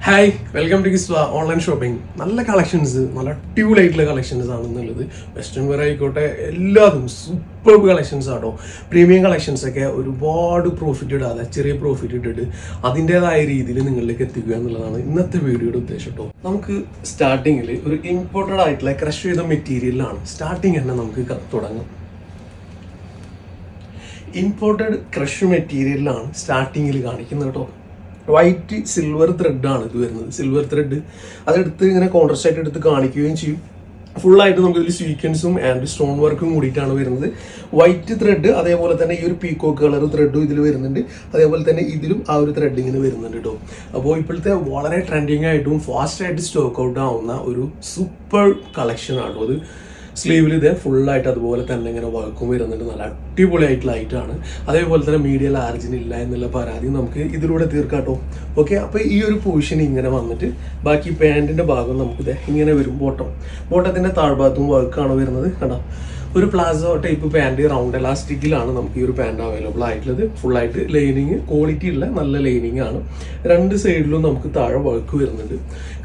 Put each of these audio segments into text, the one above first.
Hi welcome to Kiswa online shopping. നല്ല collections, നല്ല അടിപൊളിയായിട്ടുള്ള കളക്ഷൻസ് ആണെന്നുള്ളത്. വെസ്റ്റേൺ വെയർ ആയിക്കോട്ടെ, എല്ലാതും സൂപ്പർ കളക്ഷൻസ് ആട്ടോ. പ്രീമിയം കളക്ഷൻസ് ഒക്കെ ഒരുപാട് പ്രോഫിറ്റ് ഇടാതെ, ചെറിയ പ്രോഫിറ്റ് ഇട്ടിട്ട് അതിൻ്റെതായ രീതിയിൽ നിങ്ങളിലേക്ക് എത്തിക്കുക എന്നുള്ളതാണ് ഇന്നത്തെ വീഡിയോയുടെ ഉദ്ദേശം കേട്ടോ. നമുക്ക് സ്റ്റാർട്ടിങ്ങിൽ ഒരു ഇമ്പോർട്ടഡ് ആയിട്ടുള്ള ക്രഷ് ചെയ്ത മെറ്റീരിയലാണ് സ്റ്റാർട്ടിങ് തന്നെ നമുക്ക് തുടങ്ങാം. ഇമ്പോർട്ടഡ് ക്രഷ് മെറ്റീരിയലാണ് സ്റ്റാർട്ടിങ്ങിൽ കാണിക്കുന്നത് കേട്ടോ. വൈറ്റ് സിൽവർ ത്രെഡാണ് ഇത് വരുന്നത്. സിൽവർ ത്രെഡ് അതെടുത്ത് ഇങ്ങനെ കോൺട്രാസ്റ്റ് ആയിട്ട് എടുത്ത് കാണിക്കുകയും ചെയ്യും. ഫുള്ളായിട്ട് നമുക്ക് ഇതിൽ സ്വീക്വൻസും ആൻഡ് സ്റ്റോൺ വർക്കും കൂടിയിട്ടാണ് വരുന്നത്. വൈറ്റ് ത്രെഡ്, അതേപോലെ തന്നെ ഈ ഒരു പീക്കോക്ക് കളർ ത്രെഡും ഇതിൽ വരുന്നുണ്ട്. അതേപോലെ തന്നെ ഇതിലും ആ ഒരു ത്രെഡ് ഇങ്ങനെ വരുന്നുണ്ട് കേട്ടോ. അപ്പോൾ ഇപ്പോഴത്തെ വളരെ ട്രെൻഡിങ് ആയിട്ടും ഫാസ്റ്റായിട്ട് സ്റ്റോക്ക് ഔട്ട് ആവുന്ന ഒരു സൂപ്പർ കളക്ഷൻ ആണോ അത്. സ്ലീവിൽ ഇത് ഫുള്ളായിട്ട് അതുപോലെ തന്നെ ഇങ്ങനെ വർക്കും വരുന്നുണ്ട്. നല്ല അടിപൊളിയായിട്ടുള്ള ഐറ്റാണ്. അതേപോലെ തന്നെ മീഡിയ ലാർജിനില്ല എന്നുള്ള പരാതി നമുക്ക് ഇതിലൂടെ തീർക്കാട്ടോ. ഓക്കെ, അപ്പോൾ ഈ ഒരു പൊസിഷൻ ഇങ്ങനെ വന്നിട്ട് ബാക്കി പാൻറ്റിൻ്റെ ഭാഗം നമുക്കിത് ഇങ്ങനെ വരും. ബോട്ടത്തിൻ്റെ താഴ്ഭാഗത്തും വർക്കാണ് വരുന്നത്. കണ്ടോ, ഒരു പ്ലാസോ ടൈപ്പ് പാൻറ് റൗണ്ട് എലാസ്റ്റിക്കിലാണ് നമുക്ക് ഈ ഒരു പാൻറ് അവൈലബിൾ ആയിട്ടുള്ളത്. ഫുള്ളായിട്ട് ലൈനിങ് ക്വാളിറ്റി ഉള്ള നല്ല ലൈനിങ് ആണ്. രണ്ട് സൈഡിലും നമുക്ക് താഴെ വർക്ക് വരുന്നുണ്ട്.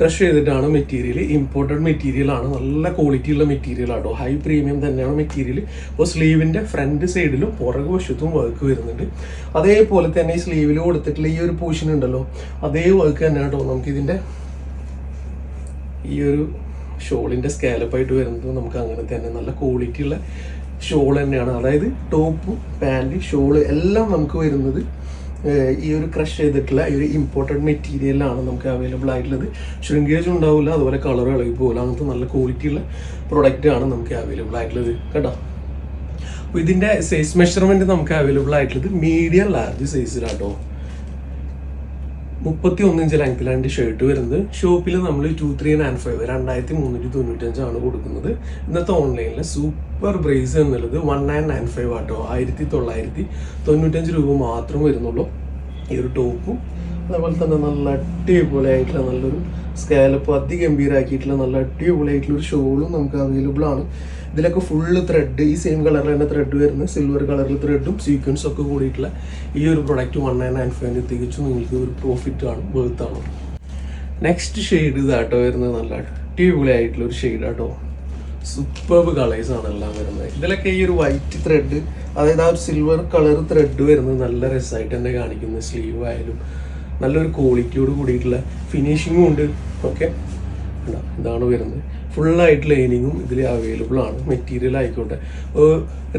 ക്രഷ് ചെയ്തിട്ടാണ് മെറ്റീരിയൽ. ഇമ്പോർട്ടഡ് മെറ്റീരിയൽ ആണ്. നല്ല ക്വാളിറ്റി ഉള്ള മെറ്റീരിയൽ ആട്ടോ. ഹൈ പ്രീമിയം തന്നെയാണ് മെറ്റീരിയൽ. അപ്പോൾ സ്ലീവിൻ്റെ ഫ്രണ്ട് സൈഡിലും പുറകു വശത്തും വർക്ക് വരുന്നുണ്ട്. അതേപോലെ തന്നെ ഈ സ്ലീവിൽ കൊടുത്തിട്ടുള്ള ഈ ഒരു പോർഷൻ ഉണ്ടല്ലോ, അതേ വർക്ക് തന്നെ കേട്ടോ നമുക്കിതിൻ്റെ ഈ ഒരു ഷോളിൻ്റെ സ്കാലപ്പായിട്ട് വരുന്നത്. നമുക്ക് അങ്ങനെ തന്നെ നല്ല ക്വാളിറ്റി ഉള്ള ഷോൾ തന്നെയാണ്. അതായത് ടോപ്പ്, പാൻറ്, ഷോള് എല്ലാം നമുക്ക് വരുന്നത് ഈ ഒരു ക്രഷ് ചെയ്തിട്ടുള്ള ഈ ഒരു ഇമ്പോർട്ടഡ് മെറ്റീരിയലാണ് നമുക്ക് അവൈലബിൾ ആയിട്ടുള്ളത്. ഷ്രിങ്കേജ് ഉണ്ടാവില്ല, അതുപോലെ കളർ ഇളകി പോകില്ല. അങ്ങനത്തെ നല്ല ക്വാളിറ്റി ഉള്ള പ്രൊഡക്റ്റ് ആണ് നമുക്ക് അവൈലബിൾ ആയിട്ടുള്ളത് കേട്ടോ. അപ്പോൾ ഇതിൻ്റെ സൈസ് മെഷർമെൻറ്റ് നമുക്ക് അവൈലബിൾ ആയിട്ടുള്ളത് മീഡിയം ലാർജ് സൈസിലാട്ടോ. 31 ഇഞ്ച് ലെങ്ത്തിലാണ് ഷർട്ട് വരുന്നത്. ഷോപ്പിൽ നമ്മൾ 2395 2395 കൊടുക്കുന്നത്. ഇന്നത്തെ ഓൺലൈനിൽ സൂപ്പർ പ്രൈസ് എന്നുള്ളത് 1995 ആട്ടോ. 1995 രൂപ മാത്രം വരുന്നുള്ളൂ. ഈ ഒരു ടോപ്പും അതേപോലെ തന്നെ നല്ല അടിപൊളിയായിട്ടുള്ള നല്ലൊരു സ്കാലപ്പ് അതിഗംഭീരമാക്കിയിട്ടുള്ള നല്ല അടിപൊളിയായിട്ടുള്ള ഒരു ഷോളും നമുക്ക് അവൈലബിൾ ആണ്. ഇതിലൊക്കെ ഫുള്ള് ത്രെഡ്, ഈ സെയിം കളറിൽ തന്നെ ത്രെഡ് വരുന്നത്, സിൽവർ കളറിൽ ത്രെഡും സീക്വൻസും ഒക്കെ കൂടിയിട്ടുള്ള ഈ ഒരു പ്രൊഡക്റ്റ് 1995 തികച്ചും നിങ്ങൾക്ക് ഒരു പ്രോഫിറ്റ് ആണ്, വേർത്താണ്. നെക്സ്റ്റ് ഷെയ്ഡ് ഇതാട്ടോ വരുന്നത്. നല്ല അടിപൊളിയായിട്ടുള്ള ഒരു ഷെയ്ഡാട്ടോ. സൂപ്പർബ് കളേഴ്സാണ് എല്ലാം വരുന്നത്. ഇതിലൊക്കെ ഈ ഒരു വൈറ്റ് ത്രെഡ്, അതായത് ആ ഒരു സിൽവർ കളർ ത്രെഡ് വരുന്നത് നല്ല രസമായിട്ട് തന്നെ കാണിക്കുന്നത്. സ്ലീവ് ആയാലും നല്ലൊരു ക്വാളിറ്റിയോട് കൂടിയിട്ടുള്ള ഫിനിഷിങ്ങും ഉണ്ട്. ഓക്കെ, ഇതാണ് വരുന്നത്. ഫുള്ളായിട്ട് ലൈനിങ്ങും ഇതിൽ അവൈലബിൾ ആണ്. മെറ്റീരിയൽ ആയിക്കോട്ടെ,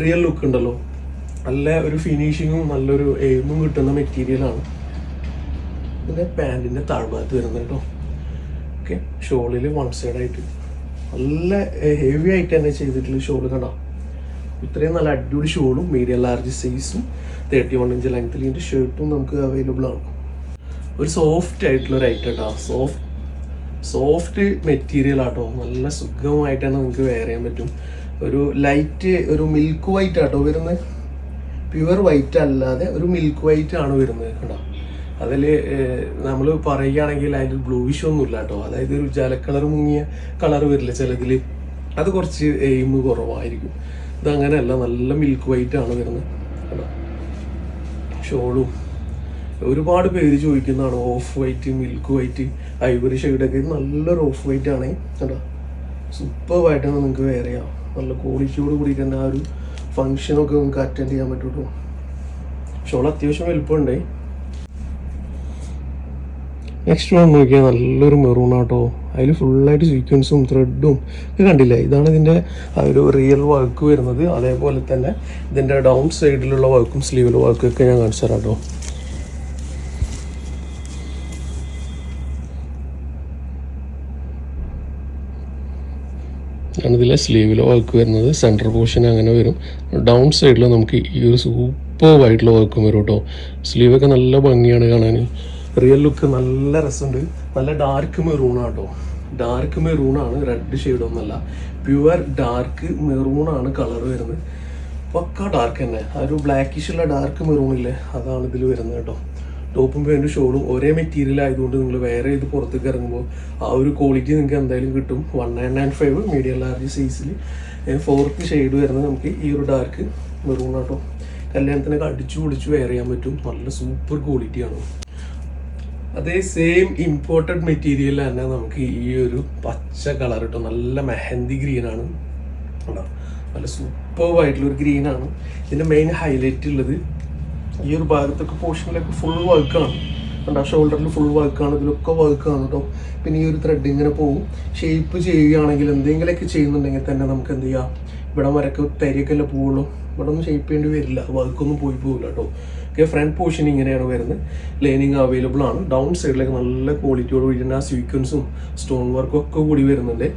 റിയൽ ലുക്ക് ഉണ്ടല്ലോ, നല്ല ഒരു ഫിനിഷിങ്ങും നല്ലൊരു എയിമും കിട്ടുന്ന മെറ്റീരിയലാണ്. ഇതിൻ്റെ പാൻറ്റിൻ്റെ താഴ്ഭാഗത്ത് വരുന്നത് കേട്ടോ. ഓക്കെ, ഷോളിൽ വൺ സൈഡായിട്ട് നല്ല ഹെവി ആയിട്ട് തന്നെ ചെയ്തിട്ടുള്ള ഷോൾ കണ്ടോ. ഇത്രയും നല്ല അടിപൊളി ഷോളും മീഡിയം ലാർജ് സൈസും 31 ഇഞ്ച് ലെങ്ത്തിൽ ഇതിൻ്റെ ഷർട്ടും നമുക്ക് അവൈലബിൾ ആണ്. ഒരു സോഫ്റ്റ് ആയിട്ടുള്ള ഒരു ഐറ്റം കേട്ടോ. സോഫ്റ്റ് മെറ്റീരിയൽ ആട്ടോ. നല്ല സുഖമായിട്ട് തന്നെ നിങ്ങൾക്ക് വെയർ ചെയ്യാൻ പറ്റും. ഒരു ലൈറ്റ് ഒരു മിൽക്ക് വൈറ്റ് ആട്ടോ വരുന്നത്. പ്യുവർ വൈറ്റ് അല്ലാതെ ഒരു മിൽക്ക് വൈറ്റ് ആണ് വരുന്നത് കേട്ടോ. അതിൽ നമ്മൾ പറയുകയാണെങ്കിൽ അതിൽ ബ്ലൂയിഷ് ഒന്നുമില്ല കേട്ടോ. അതായത് ഒരു ജല കളർ മുങ്ങിയ കളർ വരില്ല ചിലതിൽ, അത് കുറച്ച് എയിം കുറവായിരിക്കും. ഇതങ്ങനെയല്ല, നല്ല മിൽക്ക് വൈറ്റ് ആണ് വരുന്നത് കേട്ടോ. ഷോളും ഒരുപാട് പേര് ചോദിക്കുന്നതാണ് off white, milk white, ivory ഷെയ്ഡൊക്കെ. ഇത് നല്ലൊരു ഓഫ് വൈറ്റ് ആണ് കേട്ടോ. സൂപ്പറായിട്ടാണ് നിങ്ങൾക്ക് വെയർ ചെയ്യാം. നല്ല ക്വാളിറ്റിയോട് കൂടിയിട്ട് തന്നെ ആ ഒരു ഫങ്ഷനൊക്കെ നിങ്ങൾക്ക് അറ്റൻഡ് ചെയ്യാൻ പറ്റും കേട്ടോ. ഷോൾ അത്യാവശ്യം വലുപ്പമുണ്ട്. നെക്സ്റ്റ് വൺ നോക്കിയാൽ നല്ലൊരു മെറൂൺ ആട്ടോ. അതിൽ ഫുള്ളായിട്ട് സീക്വൻസും ത്രെഡും ഇത് കണ്ടില്ലേ. ഇതാണ് ഇതിൻ്റെ ആ ഒരു റിയൽ വർക്ക് വരുന്നത്. അതേപോലെ തന്നെ ഇതിൻ്റെ ഡൗൺ സൈഡിലുള്ള വർക്കും സ്ലീവിലെ വർക്കൊക്കെ ഞാൻ കാണിച്ചു തരാം കേട്ടോ. ആണ് ഇതിലെ സ്ലീവിലെ വർക്ക് വരുന്നത്. സെൻറ്റർ പോർഷൻ അങ്ങനെ വരും. ഡൗൺ സൈഡിൽ നമുക്ക് ഈ ഒരു സൂപ്പർവായിട്ടുള്ള വർക്കും വരും കേട്ടോ. സ്ലീവൊക്കെ നല്ല ഭംഗിയാണ് കാണാൻ. റിയൽ ലുക്ക് നല്ല രസമുണ്ട്. നല്ല ഡാർക്ക് മെറൂണാണ് കേട്ടോ. ഡാർക്ക് മെറൂണാണ്, റെഡ് ഷെയ്ഡൊന്നുമല്ല. പ്യുവർ ഡാർക്ക് മെറൂണാണ് കളർ വരുന്നത്. പക്ക ഡാർക്ക് തന്നെ. ആ ഒരു ബ്ലാക്കിഷുള്ള ഡാർക്ക് മെറൂണില്ലേ, അതാണ് ഇതിൽ വരുന്നത് കേട്ടോ. ടോപ്പും പാൻറ്റും ഷോളും ഒരേ മെറ്റീരിയൽ ആയതുകൊണ്ട് നിങ്ങൾ വേറെ ചെയ്ത് പുറത്തേക്ക് ഇറങ്ങുമ്പോൾ ആ ഒരു ക്വാളിറ്റി നിങ്ങൾക്ക് എന്തായാലും കിട്ടും. 1995 മീഡിയം ലാർജ് സൈസിൽ 4th ഷെയ്ഡ് വരുന്നത് നമുക്ക് ഈ ഒരു ഡാർക്ക് മെറൂൺ ആട്ടോ. കല്യാണത്തിനൊക്കെ അടിച്ചു പൊളിച്ച് വെയർ ചെയ്യാൻ പറ്റും. നല്ല സൂപ്പർ ക്വാളിറ്റിയാണ്. അതേ സെയിം ഇമ്പോർട്ടഡ് മെറ്റീരിയൽ തന്നെ നമുക്ക് ഈ ഒരു പച്ച കളർ കിട്ടും. നല്ല മെഹന്തി ഗ്രീനാണ് കേട്ടോ, നല്ല സൂപ്പർവായിട്ടുള്ള ഒരു ഗ്രീനാണ്. ഇതിൻ്റെ മെയിൻ ഹൈലൈറ്റ് ഉള്ളത് ഈ ഒരു ഭാഗത്തൊക്കെ പോർഷനിലൊക്കെ ഫുൾ വർക്കാണ് കണ്ടോ, ഷോൾഡറിൽ ഫുൾ വർക്കാണ്, ഇതിലൊക്കെ വർക്കാണ് കേട്ടോ. പിന്നെ ഈ ഒരു ത്രെഡ് ഇങ്ങനെ പോകും. ഷേപ്പ് ചെയ്യുകയാണെങ്കിൽ എന്തെങ്കിലുമൊക്കെ ചെയ്യുന്നുണ്ടെങ്കിൽ തന്നെ നമുക്ക് എന്ത് ചെയ്യാം, ഇവിടെ വരക്കെ തരിയൊക്കെ അല്ലേ പോവുള്ളൂ, ഇവിടെ ഒന്നും ഷേപ്പ് ചെയ്യേണ്ടി വരില്ല, വർക്കൊന്നും പോകില്ല കേട്ടോ. ഓക്കെ, ഫ്രണ്ട് പോർഷൻ ഇങ്ങനെയാണ് വരുന്നത്. ലൈനിങ് അവൈലബിൾ ആണ്. ഡൗൺ സൈഡിലേക്ക് നല്ല ക്വാളിറ്റിയോട് കൂടിയിട്ട് ആ സ്വീക്വൻസും സ്റ്റോൺ വർക്കും ഒക്കെ കൂടി വരുന്നുണ്ട്.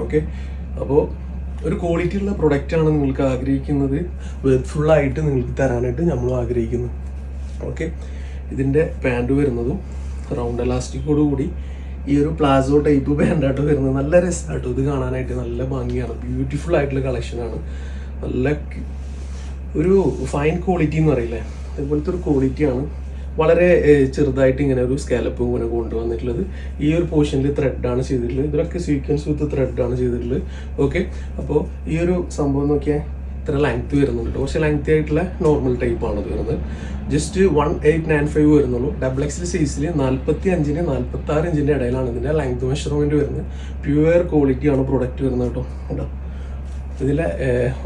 ഓക്കെ, അപ്പോൾ ഒരു ക്വാളിറ്റി ഉള്ള പ്രൊഡക്റ്റാണ് നിങ്ങൾക്ക് ആഗ്രഹിക്കുന്നത്, വെർത്ത്ഫുള്ളായിട്ട് നിങ്ങൾക്ക് തരാനായിട്ട് നമ്മളും ആഗ്രഹിക്കുന്നു. ഓക്കെ, ഇതിൻ്റെ പാൻറ് വരുന്നതും റൗണ്ട് എലാസ്റ്റിക്കോട് കൂടി ഈ ഒരു പ്ലാസോ ടൈപ്പ് പാൻറ്റായിട്ട് വരുന്നത്. നല്ല രസമാട്ടോ ഇത് കാണാനായിട്ട്, നല്ല ഭംഗിയാണ്, ബ്യൂട്ടിഫുൾ ആയിട്ടുള്ള കളക്ഷനാണ്. നല്ല ഒരു ഫൈൻ ക്വാളിറ്റി എന്ന് പറയില്ലേ, അതുപോലത്തെ ഒരു ക്വാളിറ്റിയാണ്. വളരെ ചെറുതായിട്ട് ഇങ്ങനെ ഒരു സ്കാലപ്പ് ഇങ്ങനെ കൊണ്ടുവന്നിട്ടുള്ളത്. ഈ ഒരു പോർഷനിൽ ത്രെഡാണ് ചെയ്തിട്ടുള്ളത്, ഇതിലൊക്കെ സീക്വൻസ് വിത്ത് ത്രെഡാണ് ചെയ്തിട്ടുള്ളത്. ഓക്കെ, അപ്പോൾ ഈ ഒരു സംഭവം നോക്കിയാൽ ഇത്ര ലെങ്ത് വരുന്നുണ്ട്, കുറച്ച് ലെങ്തി ആയിട്ടുള്ള നോർമൽ ടൈപ്പാണ് ഇത് വരുന്നത്. ജസ്റ്റ് 1895 വരുന്നുള്ളൂ. ഡബിൾ എക്സൽ സൈസിൽ 45-ന് 46 ഇഞ്ചിൻ്റെ ഇടയിലാണ് ഇതിൻ്റെ ലെങ്ത് മെഷർമെൻറ്റ് വരുന്നത്. പ്യുവർ ക്വാളിറ്റിയാണ് പ്രൊഡക്റ്റ് വരുന്നത് കേട്ടോ. കേട്ടോ, ഇതിലെ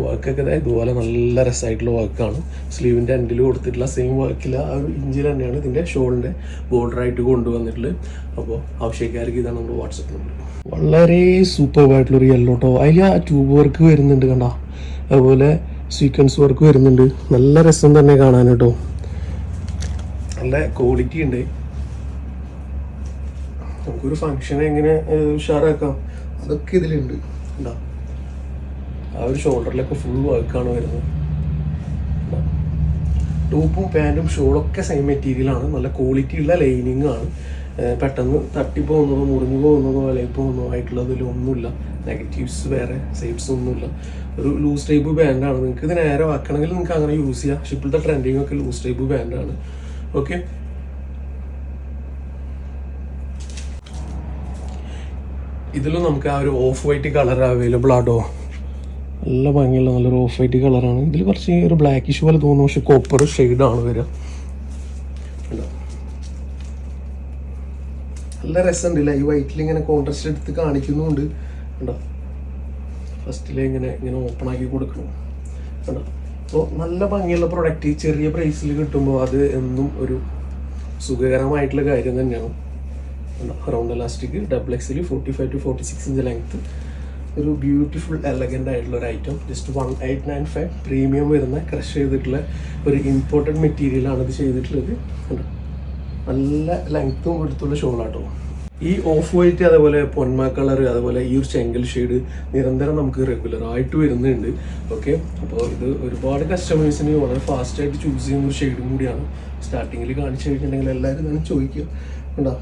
വർക്കൊക്കെ ഇതുപോലെ നല്ല രസമായിട്ടുള്ള വർക്കാണ്. സ്ലീവിൻ്റെ എൻഡിൽ കൊടുത്തിട്ടുള്ള സെയിം വർക്കിൽ ആ ഒരു ഇഞ്ചിൽ തന്നെയാണ് ഇതിൻ്റെ ഷോളിൻ്റെ ബോർഡറായിട്ട് കൊണ്ടുവന്നിട്ടുള്ളത്. അപ്പോൾ ആവശ്യക്കാർക്ക് ഇതാണ് നമ്മുടെ വാട്സപ്പ് നമ്പർ. വളരെ സൂപ്പർവായിട്ടുള്ളൊരു യെല്ലോ കേട്ടോ. അതിൽ ആ ട്യൂബ് വർക്ക് വരുന്നുണ്ട് കണ്ടോ, അതുപോലെ സീക്വൻസ് വർക്ക് വരുന്നുണ്ട്. നല്ല രസം തന്നെ കാണാൻ കേട്ടോ, നല്ല ക്വാളിറ്റി ഉണ്ട്. നമുക്കൊരു ഫങ്ഷനെ എങ്ങനെ ഉഷാറാക്കാം അതൊക്കെ ഇതിലുണ്ട്. ഉണ്ടോ, ആ ഒരു ഷോൾഡറിലൊക്കെ ഫുൾ വർക്കാണ് വരുന്നത്. ടോപ്പും പാൻറ്റും ഷോളൊക്കെ സെയിം മെറ്റീരിയലാണ്, നല്ല ക്വാളിറ്റി ഉള്ള ലൈനിങ് ആണ്. പെട്ടെന്ന് തട്ടിപ്പോകുന്നതോ മുറിഞ്ഞു പോകുന്നതോ അല്ലെങ്കിൽ പോകുന്നതോ ആയിട്ടുള്ളതിലൊന്നുമില്ല. നെഗറ്റീവ്സ് വേറെ സൈഡ്സ് ഒന്നുമില്ല. ഒരു ലൂസ് ടൈപ്പ് പാൻറ്റാണ്. നിങ്ങൾക്ക് ഇത് നേരെ ആക്കണമെങ്കിൽ നിങ്ങൾക്ക് അങ്ങനെ യൂസ് ചെയ്യാം. പക്ഷേ ഇപ്പോഴത്തെ ട്രെൻഡിങ് ഒക്കെ ലൂസ് ടൈപ്പ് പാൻറ്റാണ്. ഓക്കെ, ഇതിലും നമുക്ക് ആ ഒരു ഓഫ് വൈറ്റ് കളർ അവൈലബിൾ ആട്ടോ. നല്ല ഭംഗിയുള്ള നല്ലൊരു ഓഫ് വൈറ്റ് കളറാണ്. ഇതിൽ കുറച്ച് ഒരു ബ്ലാക്കിഷ് പോലെ തോന്നുന്നു, പക്ഷെ കോപ്പർ ഷെയ്ഡാണ് വരിക. നല്ല രസമുണ്ടല്ല ഈ വൈറ്റിൽ ഇങ്ങനെ കോൺട്രാസ്റ്റ് എടുത്ത് കാണിക്കുന്നുണ്ട്. കണ്ടോ, ഫസ്റ്റിൽ ഇങ്ങനെ ഓപ്പൺ ആക്കി കൊടുക്കണം. കണ്ടോ, അപ്പോൾ നല്ല ഭംഗിയുള്ള പ്രൊഡക്റ്റ് ചെറിയ പ്രൈസിൽ കിട്ടുമ്പോൾ അത് എന്നും ഒരു സുഖകരമായിട്ടുള്ള കാര്യം തന്നെയാണ്. കണ്ടോ, റൗണ്ട് എലാസ്റ്റിക് ഡബിൾ എക്സിൽ 45-46 ഇഞ്ച് ലെങ്ത്ത്, ഒരു ബ്യൂട്ടിഫുൾ എലഗൻ്റ് ആയിട്ടുള്ള ഒരു ഐറ്റം. ജസ്റ്റ് 1895 പ്രീമിയം വരുന്ന ക്രഷ് ചെയ്തിട്ടുള്ള ഒരു ഇമ്പോർട്ടൻറ്റ് മെറ്റീരിയലാണ് ഇത് ചെയ്തിട്ടുള്ളത്. കണ്ടോ, നല്ല ലെങ്ത്തും എടുത്തുള്ള ഷോളാട്ടോ. ഈ ഓഫ് വൈറ്റ് അതേപോലെ പൊന്മ കളർ അതുപോലെ ഈ ഒരു ചെങ്കൽ ഷെയ്ഡ് നിരന്തരം നമുക്ക് റെഗുലർ ആയിട്ട് വരുന്നുണ്ട്. ഓക്കെ, അപ്പോൾ ഇത് ഒരുപാട് കസ്റ്റമേഴ്സിന് വളരെ ഫാസ്റ്റായിട്ട് ചൂസ് ചെയ്യുന്ന ഒരു ഷെയ്ഡും കൂടിയാണ്. സ്റ്റാർട്ടിങ്ങിൽ കാണിച്ചു കഴിഞ്ഞിട്ടുണ്ടെങ്കിൽ എല്ലാവരും തന്നെ ചോദിക്കുക. കണ്ടോ,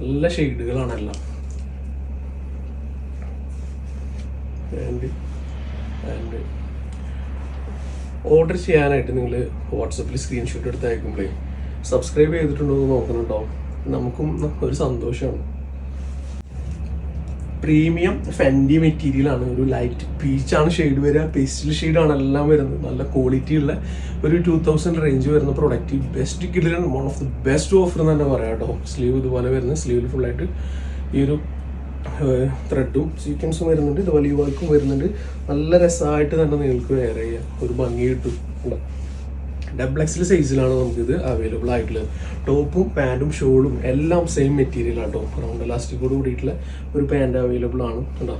നല്ല ഷെയ്ഡുകളാണെല്ലാം. ആൻഡ് ഓർഡർ ചെയ്യാനായിട്ട് നിങ്ങൾ വാട്സപ്പിൽ സ്ക്രീൻഷോട്ട് എടുത്ത് അയക്കുമ്പോഴേ സബ്സ്ക്രൈബ് ചെയ്തിട്ടുണ്ടോ എന്ന് നോക്കുന്നുണ്ടോ, നമുക്കും ഒരു സന്തോഷമാണ്. പ്രീമിയം ഫെൻഡി മെറ്റീരിയലാണ്, ഒരു ലൈറ്റ് പീച്ചാണ് ഷെയ്ഡ് വരിക, പേസ്റ്റൽ ഷെയ്ഡാണ് എല്ലാം വരുന്നത്. നല്ല ക്വാളിറ്റി ഉള്ള ഒരു 2000 റേഞ്ച് വരുന്ന പ്രൊഡക്റ്റ്, ബെസ്റ്റ് കിഡിലാണ്, one of the best offer എന്ന് തന്നെ പറയാം കേട്ടോ. സ്ലീവ് ഇതുപോലെ വരുന്നത്, സ്ലീവിൽ ഫുള്ളായിട്ട് ഈ ഒരു ത്രെഡും സീക്വൻസും വരുന്നുണ്ട്, ഇതുപോലെ ഈ വർക്കും വരുന്നുണ്ട്. നല്ല രസമായിട്ട് തന്നെ നിങ്ങൾക്ക് വെയർ ചെയ്യാം, ഒരു ഭംഗി കിട്ടും. ഡബിൾ എക്സൽ സൈസിലാണ് നമുക്കിത് അവൈലബിൾ ആയിട്ടുള്ളത്. ടോപ്പും പാൻറ്റും ഷോളും എല്ലാം സെയിം മെറ്റീരിയൽ ആട്ടോ. റൗണ്ട് എലാസ്റ്റിക്കോട് കൂടിയിട്ടുള്ള ഒരു പാൻറ് അവൈലബിൾ ആണ്. കേട്ടോ,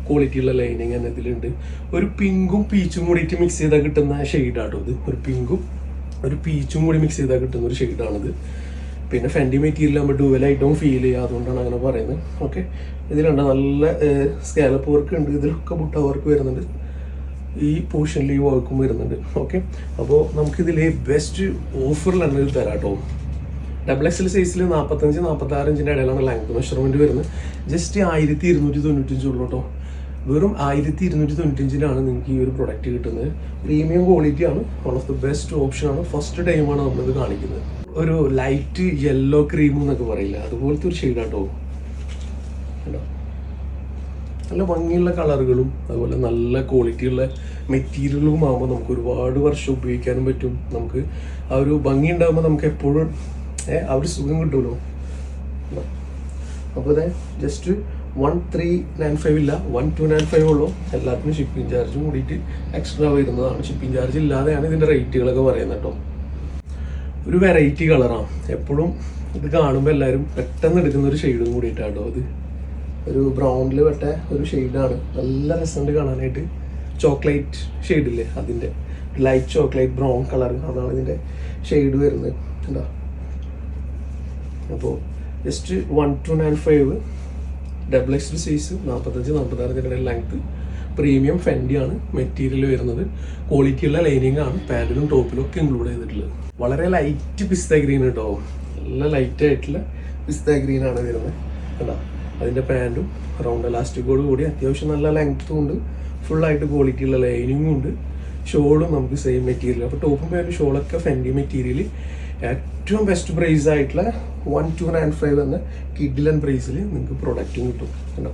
ക്വാളിറ്റിയുള്ള ലൈനിങ് തന്നെ ഇതിലുണ്ട്. ഒരു പിങ്കും പീച്ചും കൂടിയിട്ട് മിക്സ് ചെയ്താൽ കിട്ടുന്ന ഷെയ്ഡാട്ടോ ഇത്. ഒരു പിങ്കും ഒരു പീച്ചും കൂടി മിക്സ് ചെയ്താൽ കിട്ടുന്ന ഒരു ഷെയ്ഡാണിത്. പിന്നെ ഫെൻഡി മെറ്റീരിയൽ ആകുമ്പോൾ ഡുവലായിട്ടും ഫീൽ ചെയ്യുക, അതുകൊണ്ടാണ് അങ്ങനെ പറയുന്നത്. ഓക്കെ, ഇതിലുണ്ട് നല്ല സ്കാലപ്പ് വർക്ക് ഉണ്ട്, ഇതിലൊക്കെ ബുട്ട വർക്ക് വരുന്നുണ്ട്, ഈ പോർഷനിൽ ഈ വർക്കും വരുന്നുണ്ട്. ഓക്കെ, അപ്പോൾ നമുക്കിതിൽ ബെസ്റ്റ് ഓഫറിൽ തന്നെ ഇത് തരാം കേട്ടോ. ഡബിൾ എക്സൽ സൈസിൽ 45-46 ഇഞ്ചിൻ്റെ ഇടയിലാണ് ലെങ്ത് മെഷർമെൻറ്റ് വരുന്നത്. ജസ്റ്റ് 1295 ഉള്ളൂ കേട്ടോ. വെറും 1295-ലാണ് നിങ്ങൾക്ക് ഈ ഒരു പ്രൊഡക്റ്റ് കിട്ടുന്നത്. പ്രീമിയം ക്വാളിറ്റിയാണ്, വൺ ഓഫ് ദി ബെസ്റ്റ് ഓപ്ഷനാണ്. ഫസ്റ്റ് ടൈമാണ് നമ്മളിത് കാണിക്കുന്നത്. ഒരു ലൈറ്റ് യെല്ലോ ക്രീം എന്നൊക്കെ പറയില്ല, അതുപോലത്തെ ഒരു ഷെയ്ഡാട്ടോ. നല്ല ഭംഗിയുള്ള കളറുകളും അതുപോലെ നല്ല ക്വാളിറ്റിയുള്ള മെറ്റീരിയലും ആകുമ്പോൾ നമുക്ക് ഒരുപാട് വർഷം ഉപയോഗിക്കാനും പറ്റും. നമുക്ക് ആ ഒരു ഭംഗി ഉണ്ടാകുമ്പോൾ നമുക്ക് എപ്പോഴും ആ ഒരു സുഖം കിട്ടുമല്ലോ. അപ്പോൾ അതെ ജസ്റ്റ് 1395 ഇല്ല, 1295 ഉള്ളൂ. എല്ലാത്തിനും ഷിപ്പിംഗ് ചാർജും കൂടിയിട്ട് എക്സ്ട്രാ വരുന്നതാണ്. ഷിപ്പിംഗ് ചാർജ് ഇല്ലാതെയാണ് ഇതിൻ്റെ റേറ്റുകളൊക്കെ പറയുന്നത് കേട്ടോ. ഒരു വെറൈറ്റി കളറാണ്. എപ്പോഴും ഇത് കാണുമ്പോൾ എല്ലാവരും പെട്ടെന്ന് എടുക്കുന്ന ഒരു ഷെയ്ഡും കൂടിയിട്ടാണ് കേട്ടോ. അത് ഒരു ബ്രൗണിൽ പെട്ട ഒരു ഷെയ്ഡാണ്. നല്ല രസമുണ്ട് കാണാനായിട്ട്. ചോക്ലേറ്റ് ഷെയ്ഡില്ലേ, അതിൻ്റെ ലൈറ്റ് ചോക്ലേറ്റ് ബ്രൗൺ കളർ, അതാണ് ഇതിൻ്റെ ഷെയ്ഡ് വരുന്നത്. എന്താ അപ്പോൾ just 1295 XXL size 45-46 length. Premium ഫെൻഡിയാണ് മെറ്റീരിയൽ വരുന്നത്. ക്വാളിറ്റിയുള്ള ലൈനിങ് ആണ് പാൻറ്റിലും ടോപ്പിലും ഒക്കെ ഇൻക്ലൂഡ് ചെയ്തിട്ടുള്ളത്. വളരെ ലൈറ്റ് പിസ്ത ഗ്രീൻ കേട്ടോ, നല്ല ലൈറ്റ് ആയിട്ടുള്ള പിസ്ത ഗ്രീൻ ആണ് വരുന്നത് കേട്ടോ. അതിൻ്റെ പാൻറ്റും റൗണ്ട് എലാസ്റ്റിക്കോട് കൂടി അത്യാവശ്യം നല്ല ലെങ്ത്തും ഉണ്ട്. ഫുള്ളായിട്ട് ക്വാളിറ്റിയുള്ള ലൈനിങ്ങും ഉണ്ട്. ഷോളും നമുക്ക് സെയിം മെറ്റീരിയൽ. അപ്പോൾ ടോപ്പും പാൻറ്റും ഷോളൊക്കെ ഫെൻഡി മെറ്റീരിയൽ. ഏറ്റവും ബെസ്റ്റ് പ്രൈസ് ആയിട്ടുള്ള 1295 എന്ന കിഡിലൻ പ്രൈസിൽ നിങ്ങൾക്ക് പ്രൊഡക്റ്റും കിട്ടും കേട്ടോ.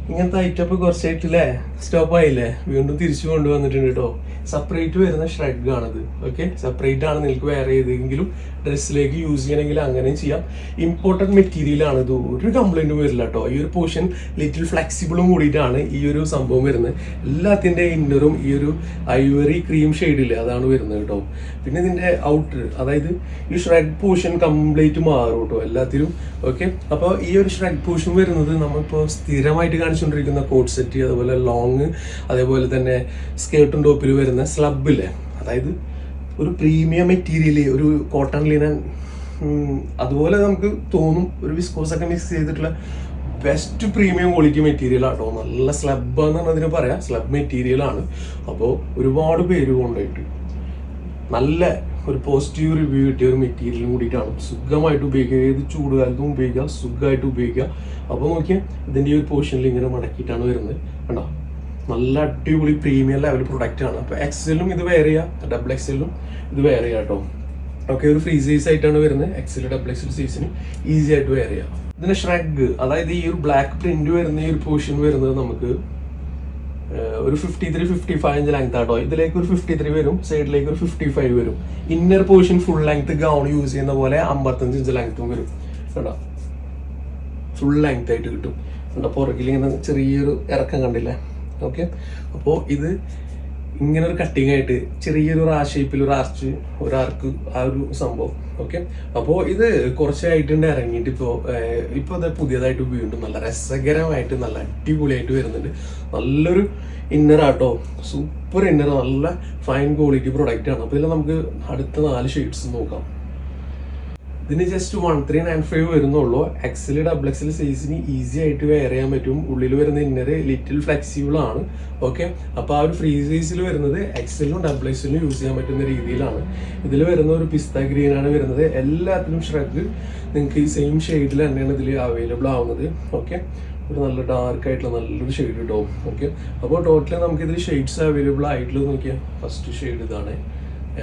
ഇങ്ങനത്തെ ഐറ്റപ്പ് കുറച്ചായിട്ടില്ലേ സ്റ്റോപ്പ് ആയില്ലേ, വീണ്ടും തിരിച്ചു കൊണ്ടുവന്നിട്ടുണ്ട് കേട്ടോ. സെപ്പറേറ്റ് വരുന്ന ഷ്രഗ് ആണത്. ഓക്കെ, സെപ്പറേറ്റ് ആണ്. നിങ്ങൾക്ക് വേറെ ഏതെങ്കിലും ഡ്രസ്സിലേക്ക് യൂസ് ചെയ്യണമെങ്കിൽ അങ്ങനെയും ചെയ്യാം. ഇമ്പോർട്ടൻറ്റ് മെറ്റീരിയൽ ആണ് ഇത്, ഒരു കംപ്ലൈൻറ്റും വരില്ല കേട്ടോ. ഈ ഒരു പോർഷൻ ലിറ്റിൽ ഫ്ലെക്സിബിളും കൂടിയിട്ടാണ് ഈ ഒരു സംഭവം വരുന്നത്. എല്ലാത്തിൻ്റെ ഇന്നറും ഈ ഒരു ഐവറി ക്രീം ഷെയ്ഡില്ലേ അതാണ് വരുന്നത് കേട്ടോ. പിന്നെ ഇതിൻ്റെ ഔട്ടർ, അതായത് ഈ ഷ്രഗ് പോർഷൻ കംപ്ലീറ്റ് മാറും കേട്ടോ എല്ലാത്തിലും. ഓക്കെ, അപ്പോൾ ഈ ഒരു ഷ്രഗ് പോർഷൻ വരുന്നത് നമ്മളിപ്പോൾ സ്ഥിരമായിട്ട് കാണിച്ചുകൊണ്ടിരിക്കുന്ന കോട്ട് സെറ്റ്, അതുപോലെ ലോങ്, അതേപോലെ തന്നെ സ്കേർട്ടും ടോപ്പിൽ വരുന്ന സ്ലബില്ലേ, അതായത് ഒരു പ്രീമിയം മെറ്റീരിയൽ, ഒരു കോട്ടൺ ലിനൻ അതുപോലെ നമുക്ക് തോന്നും. ഒരു വിസ്കോസൊക്കെ മിക്സ് ചെയ്തിട്ടുള്ള ബെസ്റ്റ് പ്രീമിയം ക്വാളിറ്റി മെറ്റീരിയൽ ആട്ടോ. നല്ല സ്ലബ് എന്നാണ് അതിന് പറയാം, സ്ലബ് മെറ്റീരിയലാണ്. അപ്പോൾ ഒരുപാട് പേര് കൊണ്ടായിട്ട് നല്ല ഒരു പോസിറ്റീവ് റിവ്യൂ കിട്ടിയ ഒരു മെറ്റീരിയലും കൂടിയിട്ടാണ്. സുഖമായിട്ട് ഉപയോഗിക്കുക, ഏത് ചൂടുകാലത്തും ഉപയോഗിക്കുക, സുഖമായിട്ട് ഉപയോഗിക്കുക. അപ്പോൾ നോക്കിയാൽ ഇതിൻ്റെ ഈ ഒരു പോർഷനിൽ ഇങ്ങനെ മടക്കിയിട്ടാണ് വരുന്നത് കണ്ടോ. നല്ല അടിപൊളി പ്രീമിയം ലെവൽ പ്രൊഡക്റ്റ് ആണ്. അപ്പോൾ എക്സലും ഇത് വേറെ ചെയ്യുക, XXL ഇത് വേറെ ചെയ്യുക കേട്ടോ. ഓക്കെ, ഒരു ഫ്രീ സൈസ് ആയിട്ടാണ് വരുന്നത്. XL XXL സൈസിന് ഈസി ആയിട്ട് വേറെ ചെയ്യാം. ഇതിന് ഷ്രഗ്, അതായത് ഈ ഒരു ബ്ലാക്ക് പ്രിന്റ് വരുന്ന ഈ ഒരു പോർഷൻ വരുന്നത് നമുക്ക് ഒരു 53-55 ഇഞ്ച് ലെങ്ത് ആട്ടോ. ഇതിലേക്ക് ഒരു 53 വരും, സൈഡിലേക്ക് ഒരു 55 വരും. Inner portion full length gown use ചെയ്യുന്ന പോലെ 55 ഇഞ്ച് ലെങ്ത്തും വരും കേട്ടോ. ഫുൾ ലെങ്ത് ആയിട്ട് കിട്ടും കേട്ടോ. പുറകിൽ ഇങ്ങനെ ചെറിയൊരു ഇറക്കം കണ്ടില്ലേ. ഓക്കെ, അപ്പോൾ ഇത് ഇങ്ങനെ ഒരു കട്ടിങ് ആയിട്ട് ചെറിയൊരു ഷേപ്പിൽ ഒരു ആർച്ച്, ഒരു ആർക്ക്, ആ ഒരു സംഭവം. ഓക്കെ, അപ്പോൾ ഇത് കുറച്ചായിട്ടുണ്ട് ഇറങ്ങിയിട്ട്. ഇപ്പോൾ അത് പുതിയതായിട്ട് വീണ്ടും നല്ല രസകരമായിട്ട് നല്ല അടിപൊളിയായിട്ട് വരുന്നുണ്ട്. നല്ലൊരു ഇന്നറാട്ടോ, സൂപ്പർ ഇന്നർ, നല്ല ഫൈൻ ക്വാളിറ്റി പ്രൊഡക്റ്റ് ആണ്. അപ്പോൾ ഇതിൽ നമുക്ക് അടുത്ത 4 ഷെയ്ഡ്സ് നോക്കാം. ഇതിന് ജസ്റ്റ് 1395 വരുന്നുള്ളൂ. XL XXL സൈസിന് ഈസി ആയിട്ട് വെയർ ചെയ്യാൻ പറ്റും. ഉള്ളിൽ വരുന്ന ഇന്നർ ലിറ്റിൽ ഫ്ലെക്സിബിൾ ആണ്. ഓക്കെ, അപ്പോൾ ആ ഒരു ഫ്രീ സൈസിൽ വരുന്നത് XL XXL യൂസ് ചെയ്യാൻ പറ്റുന്ന രീതിയിലാണ്. ഇതിൽ വരുന്ന ഒരു പിസ്ത ഗ്രീൻ ആണ് വരുന്നത്. എല്ലാത്തിനും ഷ്രഗ് നിങ്ങൾക്ക് ഈ സെയിം ഷെയ്ഡിൽ തന്നെയാണ് ഇതിൽ അവൈലബിൾ ആവുന്നത്. ഓക്കെ, ഒരു നല്ല ഡാർക്ക് ആയിട്ടുള്ള നല്ലൊരു ഷെയ്ഡ് കിട്ടും. ഓക്കെ, അപ്പോൾ ടോട്ടലി നമുക്കിതിൽ ഷെയ്ഡ്സ് അവൈലബിൾ ആയിട്ടുള്ളത് നോക്കിയാൽ ഫസ്റ്റ് ഷെയ്ഡ് ഇതാണ്,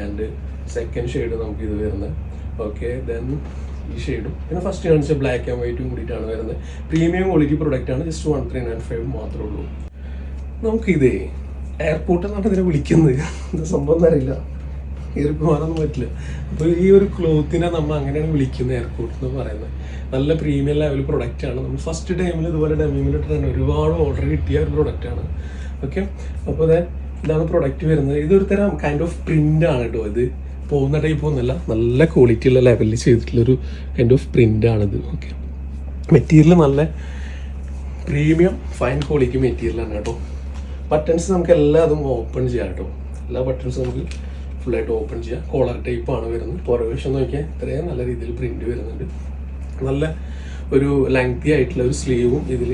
ആൻഡ് സെക്കൻഡ് ഷെയ്ഡ് നമുക്ക് ഇത് വരുന്നത്. ഓക്കെ, ദെൻ ഈ ഷെയ്ഡും പിന്നെ ഫസ്റ്റ് കാണിച്ച ബ്ലാക്ക് ആൻഡ് വൈറ്റും കൂടിയിട്ടാണ് വരുന്നത്. പ്രീമിയം ക്വാളിറ്റി പ്രൊഡക്റ്റ് ആണ്. ജസ്റ്റ് 1395 മാത്രമേ ഉള്ളൂ. നമുക്കിതേ എയർപോർട്ടിൽ നിന്നാണ് ഇതിനെ വിളിക്കുന്നത്. എന്താ സംഭവം എന്നറിയില്ല, കയറി പോകാനൊന്നും പറ്റില്ല. അപ്പോൾ ഈ ഒരു ക്ലോത്തിനെ നമ്മൾ അങ്ങനെയാണ് വിളിക്കുന്നത്, എയർപോർട്ട് എന്ന് പറയുന്നത്. നല്ല പ്രീമിയം ലെവൽ പ്രൊഡക്റ്റ് ആണ്. നമ്മൾ ഫസ്റ്റ് ടൈമിൽ ഇതുപോലെ ഡെമിമിലിട്ട് തന്നെ ഒരുപാട് ഓർഡർ കിട്ടിയ ഒരു പ്രൊഡക്റ്റാണ്. ഓക്കെ, അപ്പോൾ ഇതാണ് പ്രൊഡക്റ്റ് വരുന്നത്. ഇതൊരു തരം കൈൻഡ് ഓഫ് പ്രിൻ്റ് ആണ് കേട്ടോ. ഇത് പോകുന്ന ടൈപ്പ് ഒന്നുമല്ല, നല്ല ക്വാളിറ്റി ഉള്ള ലെവലിൽ ചെയ്തിട്ടുള്ളൊരു കൈൻഡ് ഓഫ് പ്രിൻ്റ് ആണിത്. ഓക്കെ, മെറ്റീരിയൽ നല്ല പ്രീമിയം ഫൈൻ ക്വാളിറ്റി മെറ്റീരിയലാണ് കേട്ടോ. ബട്ടൺസ് നമുക്ക് എല്ലാതും ഓപ്പൺ ചെയ്യാം കേട്ടോ. എല്ലാ ബട്ടൺസും നമുക്ക് ഫുള്ളായിട്ട് ഓപ്പൺ ചെയ്യാം. കോളർ ടൈപ്പാണ് വരുന്നത്. പുറകുവശം നോക്കിയാൽ ഇത്രയും നല്ല രീതിയിൽ പ്രിൻ്റ് വരുന്നുണ്ട്. നല്ല ഒരു ലെങ്തി ആയിട്ടുള്ള ഒരു സ്ലീവും ഇതിൽ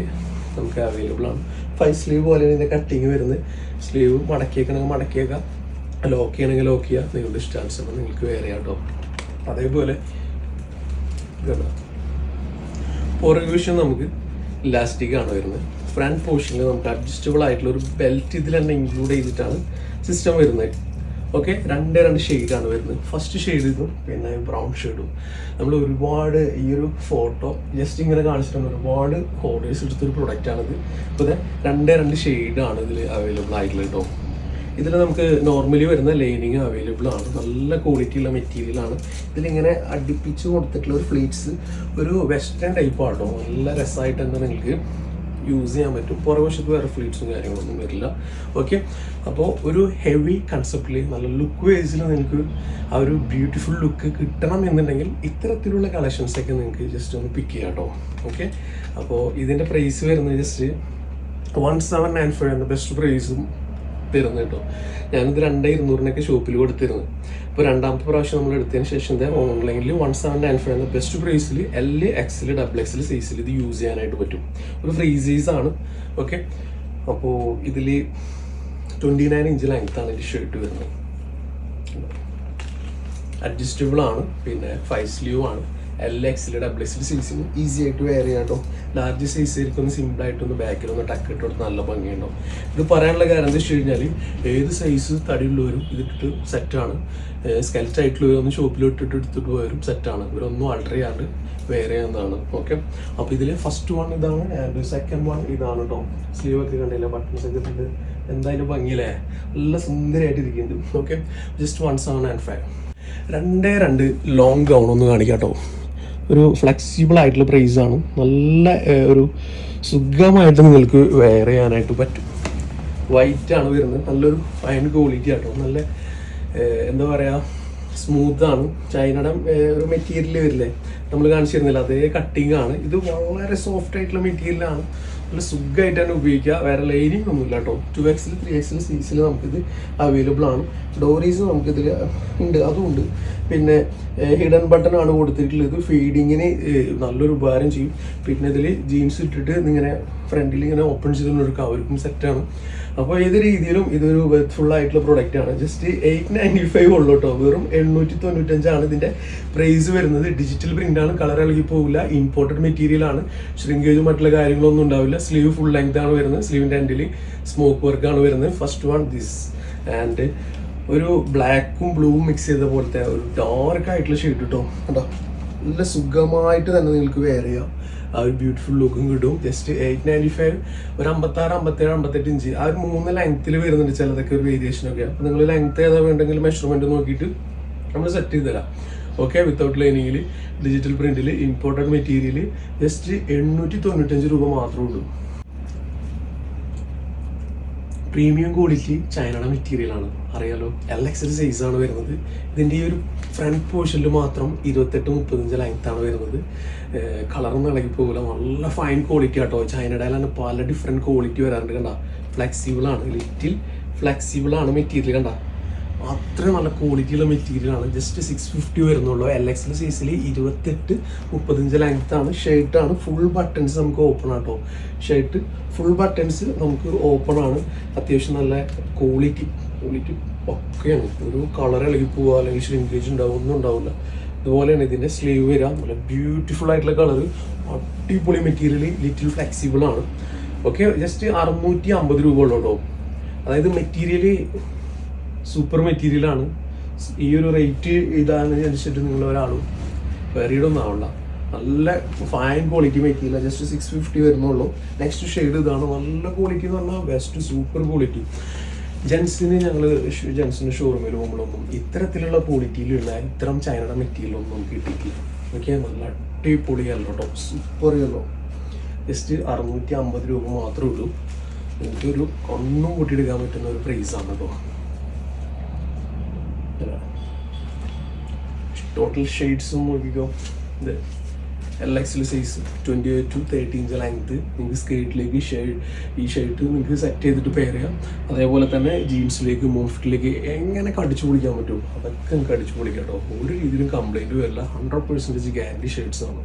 നമുക്ക് അവൈലബിൾ ആണ്. 5 സ്ലീവ് പോലെയാണ് ഇതിൻ്റെ കട്ടിങ് വരുന്നത്. സ്ലീവ് മടക്കിയേക്കണമെങ്കിൽ മടക്കിയേക്കാം, ലോക്ക് ചെയ്യണമെങ്കിൽ ലോക്ക് ചെയ്യുക. നിങ്ങളുടെ ഇഷ്ടാനുസരണം നിങ്ങൾക്ക് വേറെ ചെയ്യാം കേട്ടോ. അതേപോലെ പുറകുവശം നമുക്ക് ഇലാസ്റ്റിക് ആണ് വരുന്നത്. ഫ്രണ്ട് പോർഷനിൽ നമുക്ക് അഡ്ജസ്റ്റബിൾ ആയിട്ടുള്ള ഒരു ബെൽറ്റ് ഇതിൽ തന്നെ ഇൻക്ലൂഡ് ചെയ്തിട്ടാണ് സിസ്റ്റം വരുന്നത്. ഓക്കെ, രണ്ട് ഷെയ്ഡാണ് വരുന്നത്. ഫസ്റ്റ് ഷെയ്ഡ് ഇതും പിന്നെ ബ്രൗൺ ഷെയ്ഡും. നമ്മൾ ഒരുപാട് ഈ ഒരു ഫോട്ടോ ജസ്റ്റ് ഇങ്ങനെ കാണിച്ചിട്ടുണ്ട്, ഒരുപാട് ഓർഡേഴ്സ് എടുത്തൊരു പ്രൊഡക്റ്റാണിത്. അപ്പോൾ രണ്ട് ഷെയ്ഡാണ് ഇതിൽ അവൈലബിൾ ആയിട്ടുള്ളത് കേട്ടോ. ഇതിൽ നമുക്ക് നോർമലി വരുന്ന ലൈനിങ് അവൈലബിൾ ആണ്, നല്ല ക്വാളിറ്റിയുള്ള മെറ്റീരിയലാണ്. ഇതിലിങ്ങനെ അടുപ്പിച്ച് കൊടുത്തിട്ടുള്ള ഒരു ഫ്ലീറ്റ്സ് ഒരു വെസ്റ്റേൺ ടൈപ്പാണ് കേട്ടോ. നല്ല രസമായിട്ട് തന്നെ നിങ്ങൾക്ക് യൂസ് ചെയ്യാൻ പറ്റും. പുറവശത്ത് വേറെ ഫ്ലീറ്റ്സും കാര്യങ്ങളൊന്നും വരില്ല. ഓക്കെ, അപ്പോൾ ഒരു ഹെവി കൺസെപ്റ്റിൽ നല്ല ലുക്ക് വൈസിൽ നിങ്ങൾക്ക് ആ ഒരു ബ്യൂട്ടിഫുൾ ലുക്ക് കിട്ടണം എന്നുണ്ടെങ്കിൽ ഇത്തരത്തിലുള്ള കളക്ഷൻസൊക്കെ നിങ്ങൾക്ക് ജസ്റ്റ് ഒന്ന് പിക്ക് ചെയ്യാം കേട്ടോ. ഓക്കെ, അപ്പോൾ ഇതിൻ്റെ പ്രൈസ് വരുന്നത് ജസ്റ്റ് 1795 എന്ന ബെസ്റ്റ് പ്രൈസും തരുന്നത് കേട്ടോ. ഞാനിത് 2200 ഷോപ്പിൽ കൊടുത്തിരുന്നു. ഇപ്പോൾ രണ്ടാമത്തെ പ്രാവശ്യം നമ്മൾ എടുത്തതിന് ശേഷം ഓൺലൈനിൽ 1795 എന്ന ബെസ്റ്റ് പ്രൈസിൽ L, XL, XXL സൈസിൽ ഇത് യൂസ് ചെയ്യാനായിട്ട് പറ്റും. ഒരു ഫ്രീ സൈസാണ്. ഓക്കെ, അപ്പോൾ ഇതിൽ 29 ഇഞ്ച് ലെങ്ത്താണ് ഈ ഷർട്ട് വരുന്നത്. അഡ്ജസ്റ്റബിൾ ആണ്, പിന്നെ 5 സ്ലീവ് ആണ്. L, XL, XXL സൈസിന് ഈസി ആയിട്ട് വെയർ ചെയ്യാം കേട്ടോ. ലാർജ് സൈസ് ആയിരിക്കും സിമ്പിളായിട്ടൊന്ന് ബാക്കിലൊന്ന് ടക്ക് ഇട്ട് കൊടുത്ത് നല്ല ഭംഗിയുണ്ടാവും. ഇത് പറയാനുള്ള കാര്യം എന്താ വെച്ച് കഴിഞ്ഞാൽ ഏത് സൈസ് തടിയുള്ളവരും ഇതിട്ടിട്ട് സെറ്റാണ്. സ്കെൽറ്റ് ആയിട്ടുള്ളവരൊന്നും ഷോപ്പിൽ ഇട്ടിട്ട് എടുത്തിട്ട് പോയവരും സെറ്റാണ്. ഇവരൊന്നും ആൾട്ടർ ചെയ്യാണ്ട് വെയർ ചെയ്യാവുന്നതാണ്. ഓക്കെ, അപ്പോൾ ഇതിൽ ഫസ്റ്റ് വൺ ഇതാണ് ആൻഡ് സെക്കൻഡ് വൺ ഇതാണ് കേട്ടോ. സ്ലീവ് ഒക്കെ കണ്ടില്ല, ബട്ടൺസ് ഒക്കെ ഇട്ടിട്ട് എന്തായാലും ഭംഗിയില്ലേ, നല്ല സുന്ദരമായിട്ട് ഇരിക്കുന്നുണ്ട്. Okay, just 1795. രണ്ട് ലോങ് ഗൗൺ ഒന്ന് കാണിക്കാം കേട്ടോ. ഒരു ഫ്ലെക്സിബിൾ ആയിട്ടുള്ള പ്രൈസാണ്. നല്ല ഒരു സുഖമായിട്ട് നിങ്ങൾക്ക് വെയർ ചെയ്യാനായിട്ട് പറ്റും. വൈറ്റ് ആണ് വരുന്നത്, നല്ലൊരു ഫൈൻ ക്വാളിറ്റി ആട്ടോ. നല്ല എന്താ പറയുക, സ്മൂത്താണ്. ചൈനയുടെ ഒരു മെറ്റീരിയൽ വരില്ലേ, നമ്മൾ കാണിച്ചിരുന്നില്ല, അതേ കട്ടിങ് ആണ്. ഇത് വളരെ സോഫ്റ്റ് ആയിട്ടുള്ള മെറ്റീരിയലാണ്. നല്ല സുഖമായിട്ട് തന്നെ ഉപയോഗിക്കുക. വേറെ ലൈനിങ് ഒന്നുമില്ല കേട്ടോ. 2XL 3XL സൈസിൽ നമുക്കിത് അവൈലബിൾ ആണ്. ഡോറീസ് നമുക്കിതിൽ ഉണ്ട്, അതുമുണ്ട്. പിന്നെ ഹിഡൻ ബട്ടൺ ആണ് കൊടുത്തിട്ടുള്ളത്. ഫീഡിങ്ങിന് നല്ലൊരു ഉപകാരം ചെയ്യും. പിന്നെ ഇതിൽ ജീൻസ് ഇട്ടിട്ട് ഇങ്ങനെ ഫ്രണ്ടിൽ ഇങ്ങനെ ഓപ്പൺ ചെയ്തിട്ട് അവർക്കും സെറ്റാണ്. അപ്പോൾ ഏത് രീതിയിലും ഇതൊരു വെർത്ത്ഫുൾ ആയിട്ടുള്ള പ്രൊഡക്റ്റ് ആണ്. ജസ്റ്റ് 895 ഉള്ളൂ കേട്ടോ. വെറും 895 ഇതിൻ്റെ പ്രൈസ് വരുന്നത്. ഡിജിറ്റൽ പ്രിന്റ് ആണ്, കളർ ഇളകി പോകില്ല, ഇമ്പോർട്ടഡ് മെറ്റീരിയൽ ആണ്. ഷ്രിങ്കേജും മറ്റുള്ള കാര്യങ്ങളൊന്നും ഉണ്ടാവില്ല. സ്ലീവ് ഫുൾ ലെങ്ത് ആണ് വരുന്നത്. സ്ലീവിൻ്റെ എൻഡിൽ സ്മോക്ക് വർക്ക് ആണ് വരുന്നത്. ഫസ്റ്റ് വൺ ദിസ് ആൻഡ് ഒരു ബ്ലാക്കും ബ്ലൂവും മിക്സ് ചെയ്ത പോലത്തെ ഒരു ഡാർക്ക് ആയിട്ടുള്ള ഷെയ്ഡ് കേട്ടോ. കേട്ടോ, നല്ല സുഖമായിട്ട് തന്നെ നിങ്ങൾക്ക് വെയർ ചെയ്യാം. ആ ഒരു ബ്യൂട്ടിഫുൾ ലുക്കും കിട്ടും. ജസ്റ്റ് 895, ഒരു 56, 57, 58 ഇഞ്ച് ആ ഒരു 3 ലെങ്ത്തിൽ വരുന്നുണ്ട് ചിലതൊക്കെ ഒരു വേരിയേഷനൊക്കെ. അപ്പോൾ നിങ്ങൾ ലെങ്ത് ഏതാ വേണ്ടെങ്കിൽ മെഷർമെൻറ്റ് നോക്കിയിട്ട് നമ്മൾ സെറ്റ് ചെയ്ത് തരാം. ഓക്കെ, വിത്തൗട്ട് ലൈനിങ്ങിൽ ഡിജിറ്റൽ പ്രിന്റിൽ ഇമ്പോർട്ടഡ് മെറ്റീരിയൽ ജസ്റ്റ് 895 രൂപ മാത്രമേ ഉള്ളൂ. പ്രീമിയം ക്വാളിറ്റി ചൈനയുടെ മെറ്റീരിയലാണ്, അറിയാലോ. LXL സൈസാണ് വരുന്നത്. ഇതിൻ്റെ ഈ ഒരു ഫ്രണ്ട് പോർഷനിൽ മാത്രം 28-35 ലെങ്ത്താണ് വരുന്നത്. കളറൊന്നും ഇളകി പോകില്ല, നല്ല ഫൈൻ ക്വാളിറ്റി ആട്ടോ. ചൈനയുടെ തന്നെ പല ഡിഫറെൻറ്റ് ക്വാളിറ്റി വരാറുണ്ട്. കണ്ട, ഫ്ലെക്സിബിളാണ്, ലിറ്റിൽ ഫ്ലെക്സിബിളാണ് മെറ്റീരിയൽ. കണ്ട, അത്ര നല്ല ക്വാളിറ്റിയുള്ള മെറ്റീരിയലാണ്. ജസ്റ്റ് 650 വരുന്നുള്ളൂ. LXL സൈസിൽ 28-35 ലെങ്ത്താണ്. ഷർട്ടാണ്, ഫുൾ ബട്ടൺസ് നമുക്ക് ഓപ്പൺ ആട്ടോ. ഷർട്ട് ഫുൾ ബട്ടൺസ് നമുക്ക് ഓപ്പൺ ആണ്. അത്യാവശ്യം നല്ല ക്വാളിറ്റി ഒക്കെയാണ്. ഒരു കളർ ഇളകി പോവുക അല്ലെങ്കിൽ ഷ്രിങ്കേജ് ഉണ്ടാവും, ഒന്നും ഉണ്ടാവില്ല. ഇതുപോലെയാണ് ഇതിൻ്റെ സ്ലീവ് വരിക. നല്ല ബ്യൂട്ടിഫുൾ ആയിട്ടുള്ള കളർ, അടിപൊളി മെറ്റീരിയൽ, ലിറ്റിൽ ഫ്ലെക്സിബിൾ ആണ്. ഓക്കെ, ജസ്റ്റ് 650 രൂപ ഉള്ളൂ കേട്ടോ. അതായത് മെറ്റീരിയൽ സൂപ്പർ മെറ്റീരിയലാണ്. ഈ ഒരു റേറ്റ് ഇതാണ് അനുസരിച്ചിട്ട് നിങ്ങൾ ഒരാളും വെറിയിടൊന്നും ആവണ്ട. നല്ല ഫൈൻ ക്വാളിറ്റി മെറ്റീരിയൽ. ജസ്റ്റ് 650 വരുന്നുള്ളൂ. നെക്സ്റ്റ് ഷെയ്ഡ് ഇതാണ്. നല്ല ക്വാളിറ്റി എന്ന് പറഞ്ഞാൽ ബെസ്റ്റ് സൂപ്പർ ക്വാളിറ്റി. ജെൻസിൻ്റെ ഷോറൂമിൽ പോകുമ്പോഴൊന്നും ഇത്തരത്തിലുള്ള ക്വാളിറ്റിയിലുള്ള ഇത്തരം ചൈനയുടെ മെറ്റീരിയലൊന്നും നമുക്ക് കിട്ടിയിട്ടില്ല. ഓക്കെ, നല്ല അടിപൊളി യെല്ലോ കേട്ടോ, സൂപ്പർ യെല്ലോ. ജസ്റ്റ് 650 രൂപ മാത്രമേ ഉള്ളൂ. എനിക്കൊരു ഒന്നും കൂട്ടിയെടുക്കാൻ പറ്റുന്ന ഒരു പ്രൈസാണ് കേട്ടോ. ടോട്ടൽ ഷെയ്ഡ്സും നോക്കിക്കോ. ഇത് LXL സൈസ് 28-30 ഇഞ്ച് ലെങ്ത്. നിങ്ങൾക്ക് സ്കേർട്ടിലേക്ക് ഈ ഷർട്ട് നിങ്ങൾക്ക് സെറ്റ് ചെയ്തിട്ട് പെയർ ചെയ്യാം. അതേപോലെ തന്നെ ജീൻസിലേക്ക്, മോംഫിറ്റിലേക്ക് എങ്ങനെ കടിച്ചു പൊളിക്കാൻ പറ്റും അതൊക്കെ നിങ്ങൾക്ക് അടിച്ചു പൊളിക്കാം കേട്ടോ. ഒരു രീതിയിലും കംപ്ലൈൻറ്റ് വരില്ല. 100% ഗ്യാരണ്ടി ഷർട്ട്സ് ആണ്.